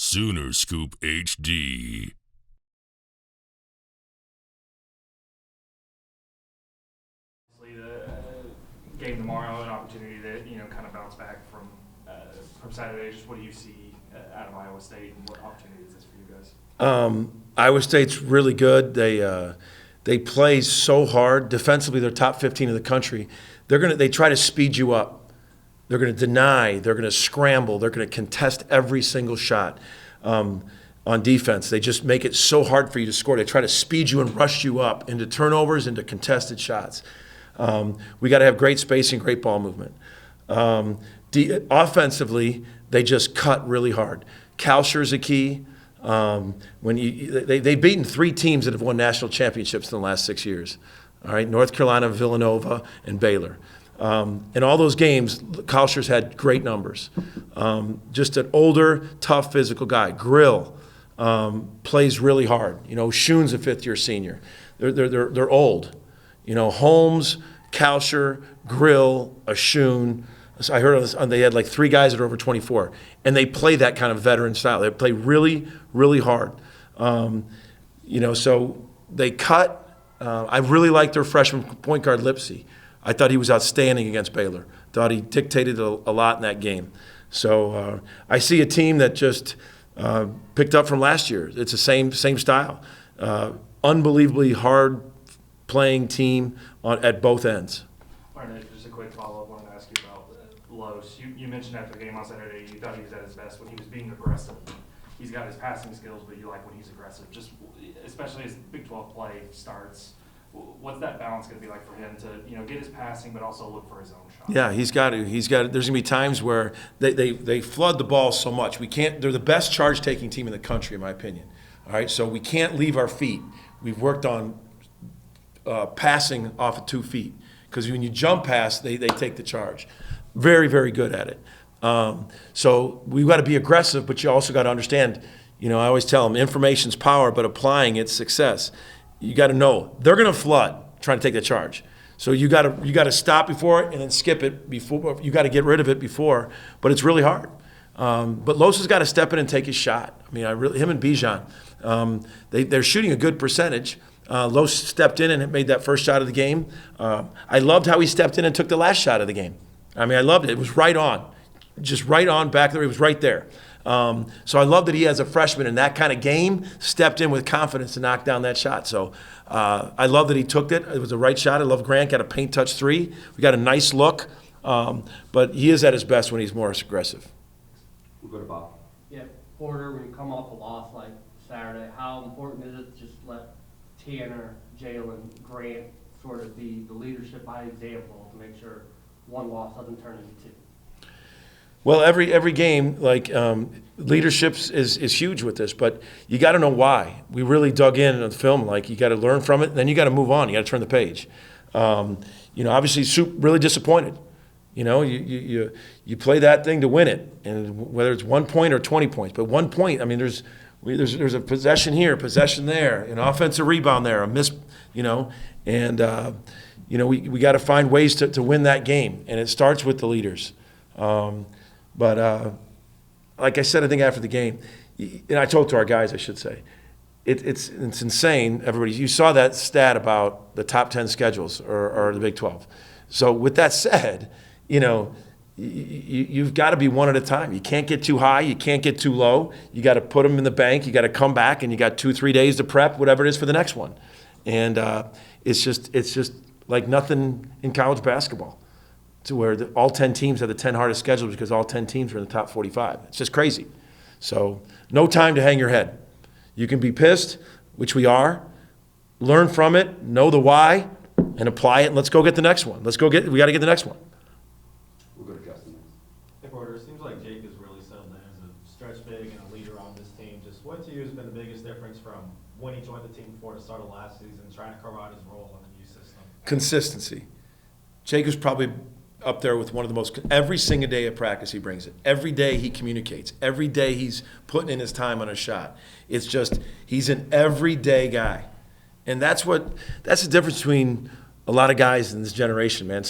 Sooner Scoop HD. The game tomorrow, an opportunity to kind of bounce back from Saturday. Just what do you see out of Iowa State, and what opportunity is this for you guys? Iowa State's really good. They play so hard defensively. They're top 15 in the country. They try to speed you up. They're going to deny. They're going to scramble. They're going to contest every single shot on defense. They just make it so hard for you to score. They try to speed you and rush you up into turnovers, into contested shots. We got to have great spacing, great ball movement. Offensively, they just cut really hard. Kalsher's a key. They've beaten 3 teams that have won national championships in the last 6 years. All right, North Carolina, Villanova, and Baylor. In all those games, Kalsher's had great numbers. Just an older, tough, physical guy. Grill plays really hard. Schoon's a 5th-year senior. They're old. Holmes, Kalsher, Grill, Schoon. So I heard on this, they had like 3 guys that are over 24, and they play that kind of veteran style. They play really, really hard. So they cut. I really liked their freshman point guard, Lipsey. I thought he was outstanding against Baylor. Thought he dictated a lot in that game. So I see a team that just picked up from last year. It's the same style. Unbelievably hard playing team at both ends. All right, just a quick follow-up. I wanted to ask you about Los. You mentioned after the game on Saturday you thought he was at his best when he was being aggressive. He's got his passing skills, but you like when he's aggressive. Just especially as Big 12 play starts, what's that balance going to be like for him to get his passing, but also look for his own shot? Yeah, he's got to. There's going to be times where they flood the ball so much. We can't. They're the best charge-taking team in the country, in my opinion. All right, so we can't leave our feet. We've worked on passing off of 2 feet, because when you jump pass, they take the charge. Very, very good at it. So we've got to be aggressive, but you also got to understand, I always tell them, information's power, but applying it's success. You got to know they're going to flood trying to take the charge. So you got to stop before it and then skip it before. You got to get rid of it before, but it's really hard. But Los has got to step in and take his shot. I mean, him and Bijan, they're shooting a good percentage. Los stepped in and made that first shot of the game. I loved how he stepped in and took the last shot of the game. I mean, I loved it. It was right on. Just right on back there. It was right there. So I love that he, as a freshman in that kind of game, stepped in with confidence to knock down that shot. So I love that he took it. It was the right shot. I love Grant got a paint touch 3. We got a nice look. But he is at his best when he's more aggressive. We'll go to Bob. Yeah, Porter, when you come off a loss like Saturday, how important is it to just let Tanner, Jalen, Grant sort of be the leadership by example to make sure one loss doesn't turn into 2? Well, every game, leadership is huge with this, but you got to know why. We really dug in on the film. You got to learn from it, then you got to move on. You got to turn the page. Obviously, Soup really disappointed. You play that thing to win it, and whether it's 1 point or 20 points, but 1 point. I mean, there's a possession here, possession there, an offensive rebound there, a miss. We got to find ways to win that game, and it starts with the leaders. But like I said, I think after the game, and I told to our guys, I should say, it's insane. Everybody, you saw that stat about the top 10 schedules or the Big 12. So with that said, you've got to be one at a time. You can't get too high. You can't get too low. You got to put them in the bank. You got to come back, and you got 2-3 days to prep, whatever it is, for the next one. And it's just like nothing in college basketball, to where all 10 teams have the 10 hardest schedules because all 10 teams are in the top 45. It's just crazy. So no time to hang your head. You can be pissed, which we are. Learn from it, know the why, and apply it, and let's go get the next one. We got to get the next one. We'll go to Justin next. Hey, Porter, it seems like Jake has really settled in as a stretch big and a leader on this team. Just what to you has been the biggest difference from when he joined the team before the start of last season, trying to carve out his role in the new system? Consistency. Jake is probably up there with one of the most. Every single day of practice he brings it. Every day he communicates. Every day he's putting in his time on a shot. It's just he's an everyday guy, and that's the difference between a lot of guys in this generation, man.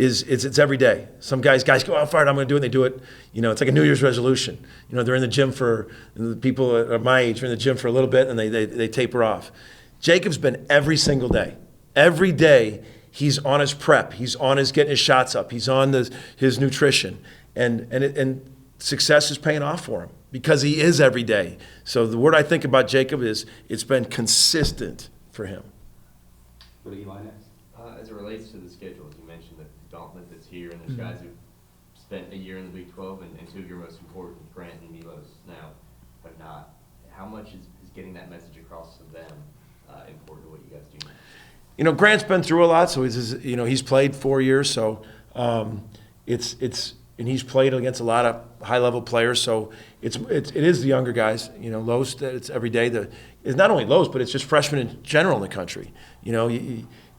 it's every day. Some guys go out fired, I'm going to do it, and they do it. It's like a New Year's resolution. They're in the gym the people at my age are in the gym for a little bit, and they taper off. Jacob's been every single day. Every day he's on his prep. He's on his getting his shots up. He's on his nutrition, and success is paying off for him because he is every day. So the word I think about Jacob is it's been consistent for him. Go to Eli next. As it relates to the schedule, as you mentioned, the gauntlet that's here, and there's guys who've spent a year in the Big 12, and two of your most important, Grant and Milos, now have not. How much is getting that message across to them important to what you guys do now? Grant's been through a lot, so he's played 4 years, so and he's played against a lot of high-level players, so it is the younger guys. Los, it's every day. It's not only Los, but it's just freshmen in general in the country.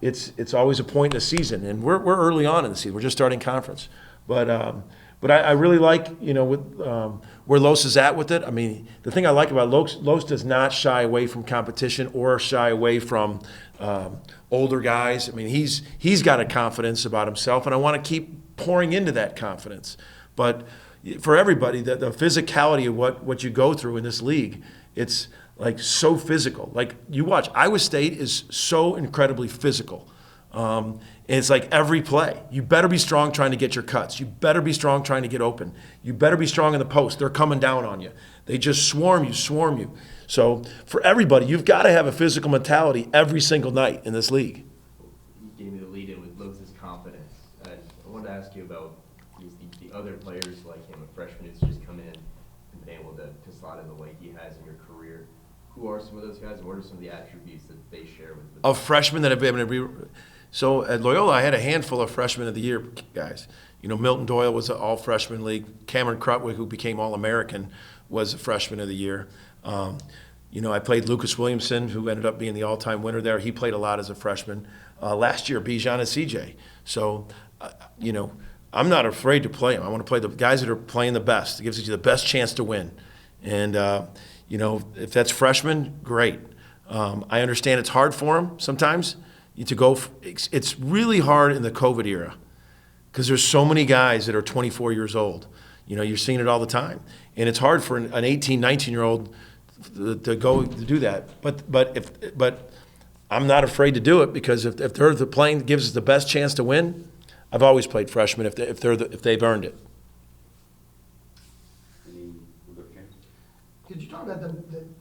It's always a point in the season, and we're early on in the season. We're just starting conference, but I really like with where Los is at with it. I mean, the thing I like about Los does not shy away from competition or shy away from older guys. I mean, he's got a confidence about himself, and I want to keep pouring into that confidence. But for everybody, the physicality of what you go through in this league, it's like so physical. Like you watch, Iowa State is so incredibly physical. And it's like every play. You better be strong trying to get your cuts. You better be strong trying to get open. You better be strong in the post. They're coming down on you. They just swarm you. So for everybody, you've got to have a physical mentality every single night in this league. You gave me the lead in with Loz's confidence. I wanted to ask you about the other players like him, a freshman who's just come in and been able to slot in the way he has in your career. Who are some of those guys, and what are some of the attributes that they share with Of freshmen that have been able to So at Loyola, I had a handful of freshmen of the year guys. Milton Doyle was an all-freshman league. Cameron Crutwig, who became All-American, was a freshman of the year. I played Lucas Williamson, who ended up being the all-time winner there. He played a lot as a freshman. Last year, Bijan and CJ. So, I'm not afraid to play them. I want to play the guys that are playing the best. It gives you the best chance to win. And, if that's freshmen, great. I understand it's hard for them sometimes to go. It's really hard in the COVID era because there's so many guys that are 24 years old. You're seeing it all the time. And it's hard for an 18, 19-year-old to go to do that. But I'm not afraid to do it because if they're the playing that gives us the best chance to win, I've always played freshmen if they've earned it. Could you talk about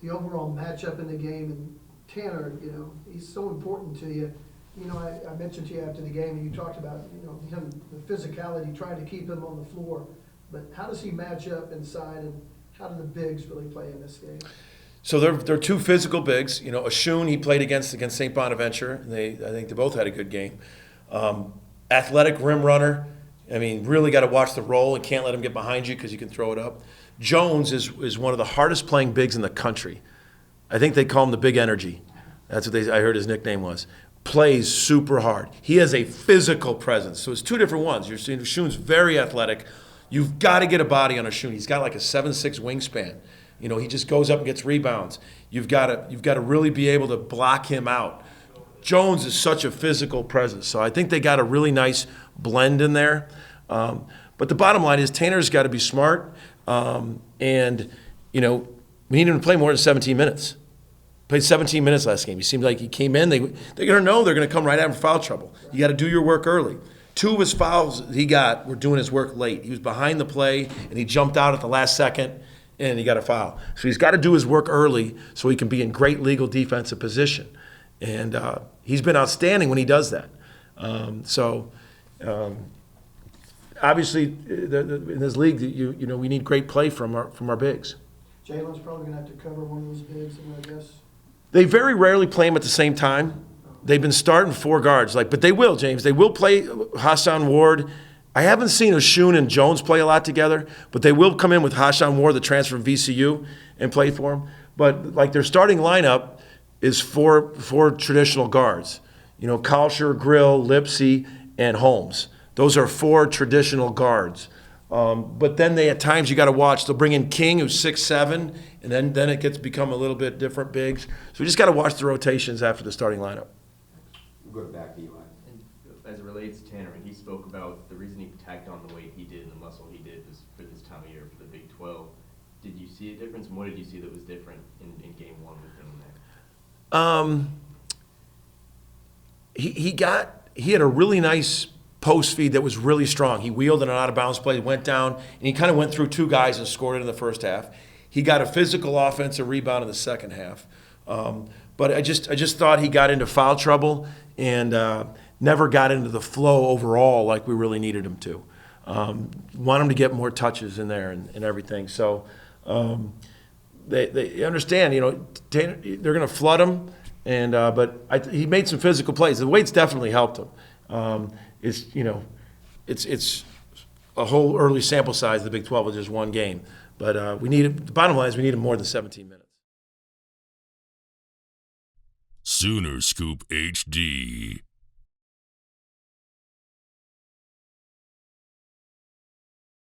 the overall matchup in the game? And Tanner, he's so important to you. I mentioned to you after the game, and you talked about him, the physicality, trying to keep him on the floor. But how does he match up inside, and how do the bigs really play in this game? So they're two physical bigs. Ashun he played against St. Bonaventure. And I think they both had a good game. Athletic rim runner. I mean, really got to watch the roll and can't let him get behind you because you can throw it up. Jones is one of the hardest playing bigs in the country. I think they call him the Big Energy. That's what I heard his nickname was. Plays super hard. He has a physical presence. So it's two different ones. You're seeing Ashun's very athletic. You've got to get a body on Ashun. He's got like a 7'6" wingspan. He just goes up and gets rebounds. You've got to really be able to block him out. Jones is such a physical presence. So I think they got a really nice blend in there. But the bottom line is Tanner's got to be smart. We need him to play more than 17 minutes. Played 17 minutes last game. He seemed like he came in. They're going to know they're going to come right out in foul trouble. You got to do your work early. 2 of his fouls he got were doing his work late. He was behind the play, and he jumped out at the last second, and he got a foul. So he's got to do his work early so he can be in great legal defensive position. And he's been outstanding when he does that. Obviously, in this league, we need great play from our bigs. Jalen's probably going to have to cover one of those bigs, I guess. They very rarely play them at the same time. They've been starting 4 guards, but they will, James. They will play Hassan Ward. I haven't seen Ashun and Jones play a lot together, but they will come in with Hassan Ward, the transfer from VCU, and play for them. But their starting lineup is four traditional guards. Kalsher, Grill, Lipsy, and Holmes. Those are 4 traditional guards. But then at times you got to watch. They'll bring in King, who's 6'7", and then it become a little bit different bigs. So we just got to watch the rotations after the starting lineup. We'll go back to Eli. And as it relates to Tanner, and he spoke about the reason he tacked on the weight he did and the muscle he did was for this time of year, for the Big 12. Did you see a difference, and what did you see that was different in game one with him there? He had a really nice post feed that was really strong. He wheeled in an out of bounds play, went down, and he kind of went through two guys and scored it in the first half. He got a physical offensive rebound in the second half. But I just thought he got into foul trouble and never got into the flow overall like we really needed him to. Want him to get more touches in there and everything. So they understand, they're going to flood him. But he made some physical plays. The weights definitely helped him. It's a whole early sample size of the Big 12 with just one game. But the bottom line is we need him more than 17 minutes. Sooner Scoop HD.